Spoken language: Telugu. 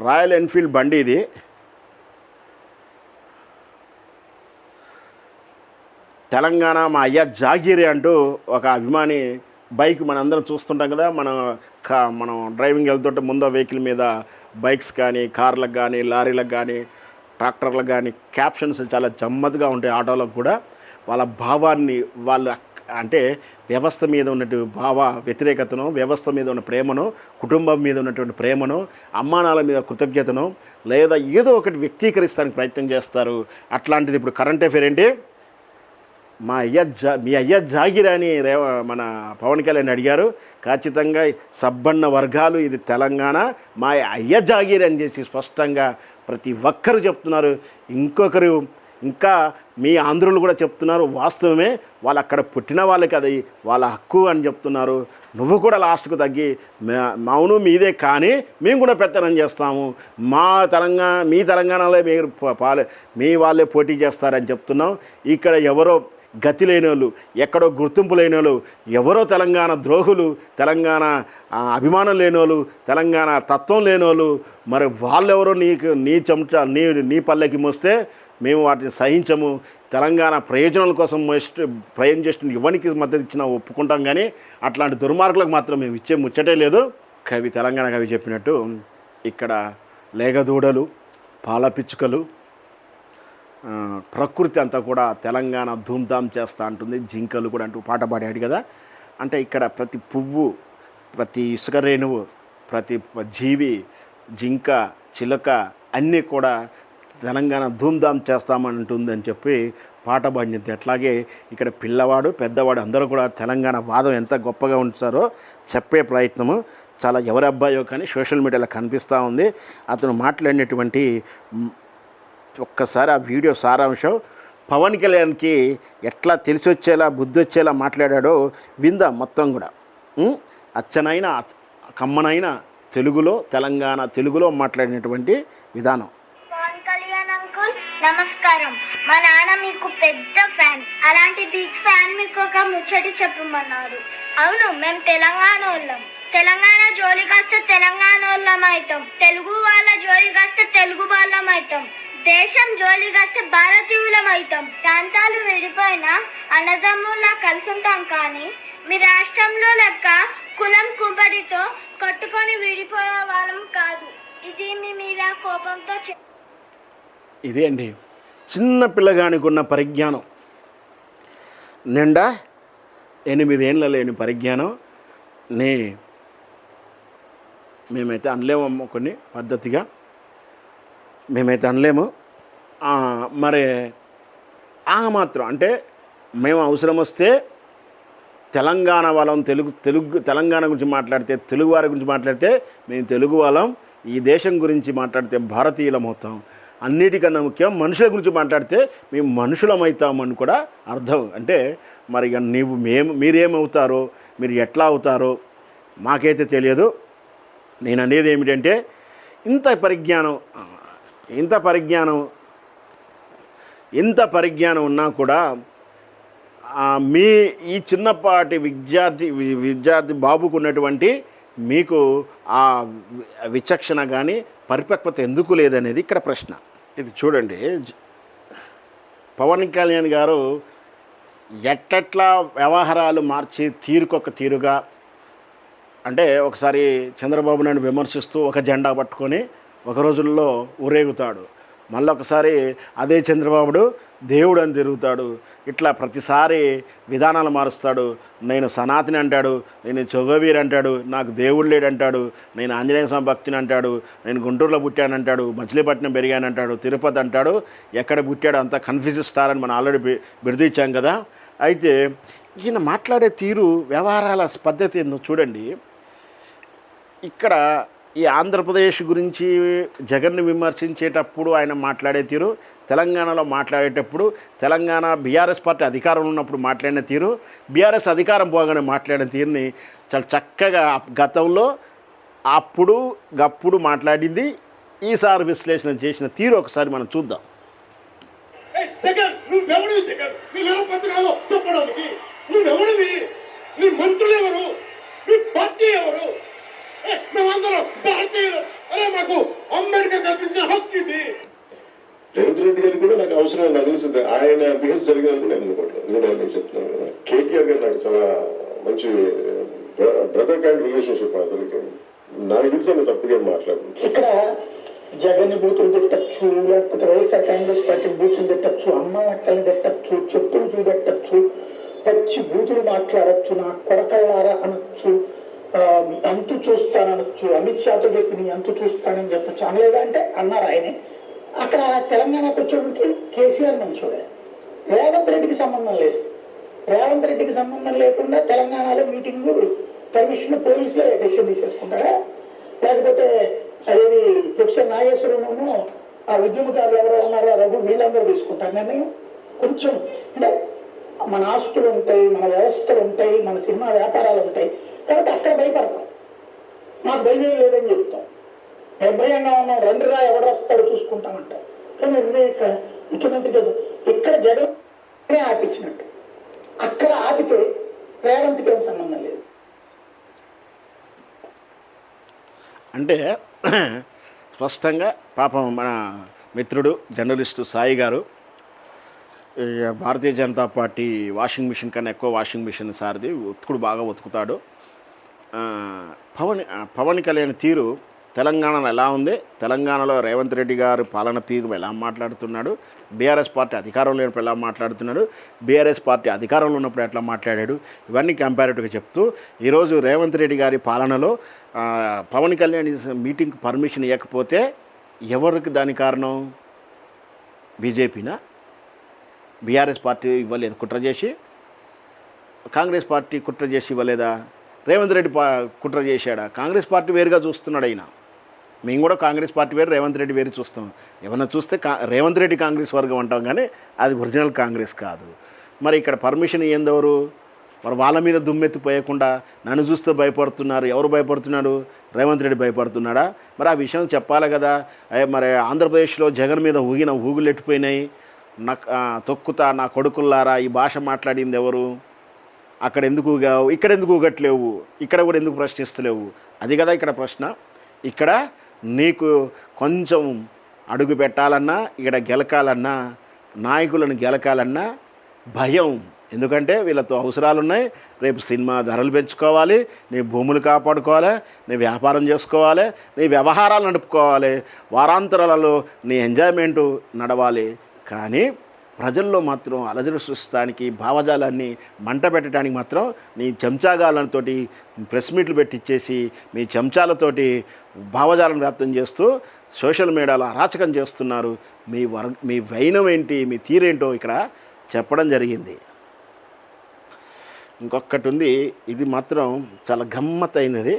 రాయల్ ఎన్ఫీల్డ్ బండి ఇది. తెలంగాణ మా అయ్య జాగీరి అంటూ ఒక అభిమాని బైక్ మనందరం చూస్తుంటాం కదా. మనం డ్రైవింగ్ వెళ్తుంటే ముందు వెహికల్ మీద బైక్స్ కానీ, కార్లకు కానీ, లారీలకు కానీ, ట్రాక్టర్లకు కానీ క్యాప్షన్స్ చాలా జమ్మత్తుగా ఉంటాయి. ఆటోలకు కూడా వాళ్ళ భావాన్ని, వాళ్ళు అంటే వ్యవస్థ మీద ఉన్నటువంటి వ్యతిరేకతను, వ్యవస్థ మీద ఉన్న ప్రేమను, కుటుంబం మీద ఉన్నటువంటి ప్రేమను, అమ్మానాల మీద కృతజ్ఞతను, లేదా ఏదో ఒకటి వ్యక్తీకరిస్తానికి ప్రయత్నం చేస్తారు. అట్లాంటిది ఇప్పుడు కరెంట్ అఫేర్ ఏంటి, మీ అయ్య జాగిరి అని మన పవన్ కళ్యాణ్ అడిగారు. ఖచ్చితంగా సబ్బన్న వర్గాలు ఇది తెలంగాణ, మా అయ్య జాగిరి అని చేసి స్పష్టంగా ప్రతి ఒక్కరు చెప్తున్నారు. ఇంకా మీ ఆంధ్రులు కూడా చెప్తున్నారు. వాస్తవమే, వాళ్ళు అక్కడ పుట్టిన వాళ్ళకి అది వాళ్ళ హక్కు అని చెప్తున్నారు. నువ్వు కూడా లాస్ట్కు తగ్గి మౌను మీదే, కానీ మేము కూడా పెత్తనం చేస్తాము, మీ తెలంగాణలో మీ వాళ్ళే పోటీ చేస్తారని చెప్తున్నాం. ఇక్కడ ఎవరో గతి లేనోళ్ళు, ఎక్కడో గుర్తింపు లేనోళ్ళు, ఎవరో తెలంగాణ ద్రోహులు, తెలంగాణ అభిమానం లేనోళ్ళు, తెలంగాణ తత్వం లేనోళ్ళు, మరి వాళ్ళెవరో నీ చెంచా నీ పల్లెకి మోస్తే మేము వాటిని సహించము. తెలంగాణ ప్రయోజనాల కోసం ప్రయోజనం చేసిన యువనికి మద్దతు ఇచ్చినా ఒప్పుకుంటాం, కానీ అట్లాంటి దుర్మార్గులకు మాత్రం మేము ఇచ్చే ముచ్చటే లేదు. తెలంగాణ కవి చెప్పినట్టు ఇక్కడ లేగదూడలు, పాలపిచ్చుకలు, ప్రకృతి అంతా కూడా తెలంగాణ ధూమ్ధామ్ చేస్తూ ఉంటుంది. జింకలు కూడా అంటూ పాట పాడాడు కదా. అంటే ఇక్కడ ప్రతి పువ్వు, ప్రతి ఇసుక రేణువు, ప్రతి జీవి, జింక, చిలుక అన్నీ కూడా తెలంగాణ ధూమ్ధామ్ చేస్తామంటుందని చెప్పి పాట పాడింది. అట్లాగే ఇక్కడ పిల్లవాడు, పెద్దవాడు అందరూ కూడా తెలంగాణ వాదం ఎంత గొప్పగా ఉంచారో చెప్పే ప్రయత్నము చాలా ఎవరి అబ్బాయో కానీ సోషల్ మీడియాలో కనిపిస్తూ ఉంది. అతను మాట్లాడినటువంటి ఒక్కసారి ఆ వీడియో సారాంశం పవన్ కళ్యాణ్కి ఎట్లా తెలిసి వచ్చేలా, బుద్ధి వచ్చేలా మాట్లాడాడో విందాం మొత్తం కూడా. అచ్చనైన కమ్మనైన తెలుగులో మాట్లాడినటువంటి విధానం. పవన్ కళ్యాణ్ అంకుల్ నమస్కారం. మా నాన్న మీకు పెద్ద ఫ్యాన్. అలాంటి బిగ్ ఫ్యాన్ మీకు ఒక ముచ్చటి చెప్పమన్నారు. అవును, మేము తెలంగాణ వాళ్ళం. తెలంగాణ జోలికొస్తే తెలంగాణ వాళ్ళం అవుతాం. తెలుగు వాళ్ళ జోలికొస్తే తెలుగు వాళ్ళం అవుతాం. దేశం జోలికొస్తే భారతీయులం అవుతాం. ప్రాంతాలు విడిపోయినా అన్నదమ్ముల్లా కలిసి ఉంటాం, కానీ మీ రాష్ట్రంలో లెక్క కులం కుంపడితో కొట్టుకొని విడిపోయే వాళ్ళం కాదు. ఇది మీ మీద కోపంతో ఇదే అండి చిన్న పిల్లగానికి ఉన్న పరిజ్ఞానం, నిండా 8 ఏళ్ళ లేని పరిజ్ఞానం. మేమైతే అనలేమమ్మా, కొన్ని పద్ధతిగా మేమైతే అనలేము. మరి మాత్రం అంటే మేము అవసరం వస్తే తెలంగాణ వాళ్ళం, తెలంగాణ గురించి మాట్లాడితే, తెలుగు వారి గురించి మాట్లాడితే మేము తెలుగు వాళ్ళం, ఈ దేశం గురించి మాట్లాడితే భారతీయులం అవుతాం. అన్నిటికన్నా ముఖ్యం మనుషుల గురించి మాట్లాడితే మేము మనుషులం అవుతామని కూడా అర్థం. అంటే మరి ఇక మీరేమవుతారో, మీరు ఎట్లా అవుతారో మాకైతే తెలియదు. నేను అనేది ఏమిటంటే ఇంత పరిజ్ఞానం ఉన్నా కూడా మీ ఈ చిన్నపాటి విద్యార్థి బాబుకు ఉన్నటువంటి మీకు ఆ విచక్షణ కానీ పరిపక్వత ఎందుకు లేదనేది ఇక్కడ ప్రశ్న. ఇది చూడండి, పవన్ కళ్యాణ్ గారు ఎట్టట్లా వ్యవహారాలు మార్చి తీరుగా, అంటే ఒకసారి చంద్రబాబు నాయుడు విమర్శిస్తూ ఒక జెండా పట్టుకొని ఒక రోజుల్లో ఊరేగుతాడు. మళ్ళీ ఒకసారి అదే చంద్రబాబుడు దేవుడు అని తిరుగుతాడు. ఇట్లా ప్రతిసారి విధానాలు మారుస్తాడు. నేను సనాతని అంటాడు, నేను చొగవీర్ అంటాడు, నాకు దేవుడు లేడంటాడు, నేను ఆంజనేయ స్వామి భక్తిని అంటాడు, నేను గుంటూరులో పుట్టానంటాడు, మచిలీపట్నం పెరిగానంటాడు, తిరుపతి అంటాడు. ఎక్కడ పుట్టాడు అంతా కన్ఫ్యూజ్ స్టార్ అని మనం ఆల్రెడీ బిరుదిచ్చాం కదా. అయితే ఈయన మాట్లాడే తీరు, వ్యవహారాల పద్ధతి ఏందో చూడండి. ఇక్కడ ఈ ఆంధ్రప్రదేశ్ గురించి జగన్ను విమర్శించేటప్పుడు ఆయన మాట్లాడే తీరు, తెలంగాణలో మాట్లాడేటప్పుడు, తెలంగాణ బీఆర్ఎస్ పార్టీ అధికారంలో ఉన్నప్పుడు మాట్లాడిన తీరు, బీఆర్ఎస్ అధికారం పోగానే మాట్లాడిన తీరుని చాలా చక్కగా గతంలో గప్పుడు మాట్లాడింది, ఈసారి విశ్లేషణ చేసిన తీరు ఒకసారి మనం చూద్దాం. మేమందరం భారతీయులు. అరే మాకు అంబేద్కర్ కల్పించిన హక్కు ఇది. రేవంత్ రెడ్డి గారికి కూడా నాకు అవసరం నాకు తెలుస్తుంది. ఆయన బిహేవ్ జరిగినట్టు నేను అనుకోవట్లేదు. ఎందుకంటే నేను చెప్తున్నాను కదా, కేటీఆర్ గారు నాకు చాలా మంచి బ్రదర్ కైండ్ రిలేషన్షిప్ అతనికి. నాకు తెలిసి ఆయన తప్పుగా మాట్లాడుతుంది. ఇక్కడ జగన్ బూతులు తిట్టచ్చు, లేకపోతే వైఎస్ఆర్ కాంగ్రెస్ పార్టీ బూతులు తిట్టచ్చు, అమ్మ అక్కల్ని తిట్టచ్చు, చెప్పులు చూపెట్టచ్చు, పచ్చి బూతులు మాట్లాడచ్చు, నా కొరకల్లారా అనొచ్చు, అంతు చూస్తాననొచ్చు, అమిత్ షాతో చెప్పి నీ అంతు చూస్తానని చెప్పచ్చు. అనలేదా అంటే అన్నారు ఆయనే. అక్కడ తెలంగాణకు వచ్చేటికి కేసీఆర్ మంచోడే, రేవంత్ రెడ్డికి సంబంధం లేదు. రేవంత్ రెడ్డికి సంబంధం లేకుండా తెలంగాణలో మీటింగ్ పర్మిషన్ పోలీసులే డెసిషన్ తీసేసుకుంటారా? లేకపోతే అదేది ప్రొఫెసర్ నాగేశ్వరరావు ఆ ఉద్యమకారులు ఎవరో ఉన్నారో రఘు వీళ్ళందరూ తీసుకుంటారు నిర్ణయం. కొంచెం అంటే మన ఆస్తులు ఉంటాయి, మన వ్యవస్థలు ఉంటాయి, మన సినిమా వ్యాపారాలు ఉంటాయి కాబట్టి అక్కడ భయపడతాం. మాకు భయం లేదని చెప్తాం. నిర్భయంగా ఉన్నాం, రండిరా ఎవరు వస్తాడో చూసుకుంటామంటారు. కానీ ముఖ్యమంత్రి కాదు, ఇక్కడ జగన్ ఆపించినట్టు అక్కడ ఆపితే రేవంత్కి ఏం సంబంధం లేదు. అంటే స్పష్టంగా పాపం మన మిత్రుడు జర్నలిస్టు సాయి గారు Bharatiya Janata party washing machine కన్నా ఎక్కువ వాషింగ్ మిషన్ సారిది, ఉతుకుడు బాగా ఉతుకుతాడు. పవన్ కళ్యాణ్ తీరు తెలంగాణలో ఎలా ఉంది, తెలంగాణలో రేవంత్ రెడ్డి గారు పాలన తీరు ఎలా మాట్లాడుతున్నాడు, బీఆర్ఎస్ పార్టీ అధికారంలో ఉన్నప్పుడు ఎలా మాట్లాడుతున్నాడు, బీఆర్ఎస్ పార్టీ అధికారంలో ఉన్నప్పుడు ఎట్లా మాట్లాడాడు, ఇవన్నీ కంపారిటివ్గా చెప్తూ ఈరోజు రేవంత్ రెడ్డి గారి పాలనలో పవన్ కళ్యాణ్ మీటింగ్కి పర్మిషన్ ఇవ్వకపోతే ఎవరికి దాని కారణం? బీజేపీనా? బీఆర్ఎస్ పార్టీ ఇవ్వలేదు కుట్ర చేసి, కాంగ్రెస్ పార్టీ కుట్ర చేసి ఇవ్వలేదా? రేవంత్ రెడ్డి కుట్ర చేశాడా? కాంగ్రెస్ పార్టీ వేరుగా చూస్తున్నాడు అయినా. మేము కూడా కాంగ్రెస్ పార్టీ వేరు, రేవంత్ రెడ్డి వేరు చూస్తాం. ఏమన్నా చూస్తే రేవంత్ రెడ్డి కాంగ్రెస్ వర్గం అంటాం, కానీ అది ఒరిజినల్ కాంగ్రెస్ కాదు. మరి ఇక్కడ పర్మిషన్ ఏందెవరు? మరి వాళ్ళ మీద దుమ్మెత్తిపోయకుండా నన్ను చూస్తే భయపడుతున్నారు. ఎవరు భయపడుతున్నారు? రేవంత్ రెడ్డి భయపడుతున్నాడా? మరి ఆ విషయం చెప్పాలి కదా. మరి ఆంధ్రప్రదేశ్లో జగన్ మీద ఊగిన ఊగులు ఎట్టిపోయినాయి. తొక్కుతా నా కొడుకుల్లారా ఈ భాష మాట్లాడింది ఎవరు? అక్కడ ఎందుకు ఊగావు, ఇక్కడ ఎందుకు ఊగట్లేవు, ఇక్కడ కూడా ఎందుకు ప్రశ్నిస్తలేవు? అది కదా ఇక్కడ ప్రశ్న. ఇక్కడ నీకు కొంచెం అడుగు పెట్టాలన్నా, ఇక్కడ గెలకాలన్నా, నాయకులను గెలకాలన్నా భయం. ఎందుకంటే వీళ్ళతో అవసరాలు ఉన్నాయి. రేపు సినిమా ధరలు పెంచుకోవాలి, నీ భూములు కాపాడుకోవాలి, నీ వ్యాపారం చేసుకోవాలి, నీ వ్యవహారాలు నడుపుకోవాలి, వారాంతరాలలో నీ ఎంజాయ్మెంటు నడవాలి. కానీ ప్రజల్లో మాత్రం అలజడి సృష్టించడానికి, భావజాలాన్ని మంట పెట్టడానికి మాత్రం నీ చెంచాగాలతోటి ప్రెస్ మీట్లు పెట్టించేసి మీ చెంచాలతోటి భావజాలను వ్యాప్తం చేస్తూ సోషల్ మీడియాలో అరాచకం చేస్తున్నారు. మీ వైనం ఏంటి, మీ తీరేంటో ఇక్కడ చెప్పడం జరిగింది. ఇంకొకటి ఉంది, ఇది మాత్రం చాలా గమ్మత్తైనది.